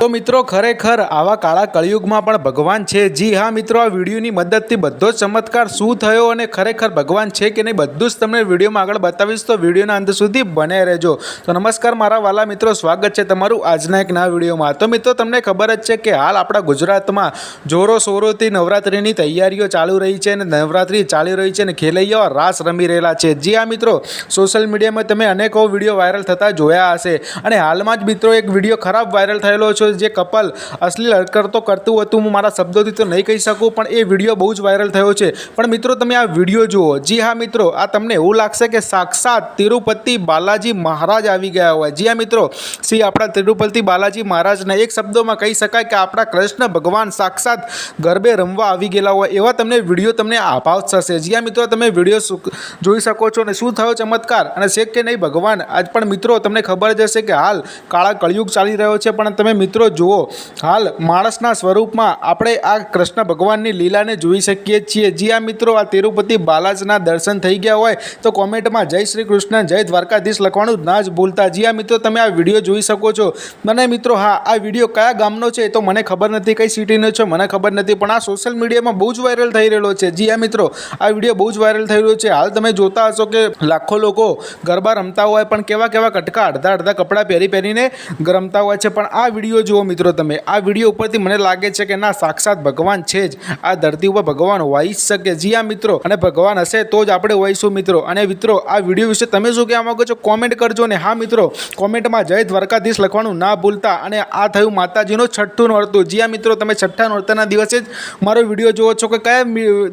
तो मित्रों खरेखर आवा काळा कलियुगमां पण भगवान छे। जी हाँ मित्रों, आ विडियोनी मददथी बधो ज चमत्कार शुं थयो अने खरेखर भगवान छे के नहीं बधुं ज तमने विडियोमां आगळ बतावीश, तो विडियोना अंत सुधी बने रहेजो। तो नमस्कार मारा वाला मित्रों, स्वागत छे तमारुं आजना एक नवा विडियोमां। तो मित्रों तमने खबर ज छे के हाल आपणा गुजरातमां जोरो शोरोथी नवरात्रिनी तैयारीओ चालू रही छे अने नवरात्रि चाली रही छे अने खेलैयाओ रास रमी रहेला छे। जी हाँ मित्रों, सोशल मीडियामां तमे अनेको विडियो वायरल थता जोया हशे अने हालमां ज मित्रों एक विडियो खराब वायरल थयेलो छे जे कपल अश्लील हरकतो करतुं हतुं। हूँ मारा शब्दोथी तो नहीं कही सकूँ पण ए विडियो बहु ज वायरल थयो छे। पण मित्रों तमे आ विडियो जुओ। जी हाँ मित्रों, आ तमने एवुं लागशे के साक्षात तिरुपति बालाजी महाराज आवी गया होय। जी हाँ मित्रों, श्री आपणा तिरुपति बालाजी महाराज ने एक शब्दों में कही शकाय कि आपणा कृष्ण भगवान साक्षात गरबे रमवा आवी गेला होय एवा तमने विडियो तमने आभास थशे। जी हाँ मित्रों, तमे विडियो जोई शको छो ने शुं थयो चमत्कार अने छे के नहीं भगवान। आज पण मित्रों तमने खबर ज हशे के हाल काळा कलियुग चाली रह्यो छे, पण तमे मित्रों जुओ हाल माणसना स्वरूपमां आपणे आ कृष्ण भगवाननी लीलाने जोई शकीए छीए। जी आ मित्रों, आ तिरुपति बालाजीना दर्शन थई गया होय तो कॉमेंटमां जय श्री कृष्ण जय द्वारकाधीश लखवानुं ना ज भूलता। जी आ मित्रों, तमे आ विडियो जोई शको छो। मने मित्रों हाँ, आ विडियो कया गामनो छे तो मने खबर नथी, कई सिटीनो छे मने खबर नथी, पण आ सोशल मीडियामां बहु ज वायरल थई रहेलो छे। जी आ मित्रों, आ विडियो बहु ज वायरल थई रह्यो छे। हाल तमे जोता हशो के लाखों लोको गरबा रमता होय पण केवा केवा कटका अडधा अडधा कपड़ा पहेरी पहेरीने रमता होय छे। पण आ विडियो जुओ मित्रों तमे, आ विडियो उपरथी मने लागे छे के ना साक्षात भगवान छे ज। आ धरती पर भगवान होई शके। जी हाँ मित्रों, अने भगवान हशे तो ज आपणे होईशुं मित्रों। अने मित्रों आ विडियो विषे तमे शुं कहेवा मांगो छो कॉमेंट करजो ने हाँ मित्रों कॉमेंटमां जय द्वारकाधीश लखवानुं ना भूलता। अने आ थयुं माताजीनुं छठ्ठुं नोरतुं। जी हाँ मित्रों, तमे छठ्ठा नोरताना दिवसे ज मारो विडियो जोवो छो के कया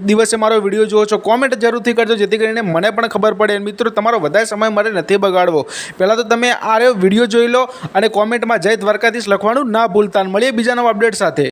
दिवसे मारो विडियो जोवो छो, कॉमेंट जरूरथी करजो जेथी करीने मने पण खबर पड़े। मित्रों तमारो वधारे समय मारे नथी बगाड़वो। पहेला तो तमे आ विडियो जोई लो अने कॉमेंटमां जय द्वारकाधीश लखवानुं ना भूलता। मळीए बीजा नवा अपडेट साथे।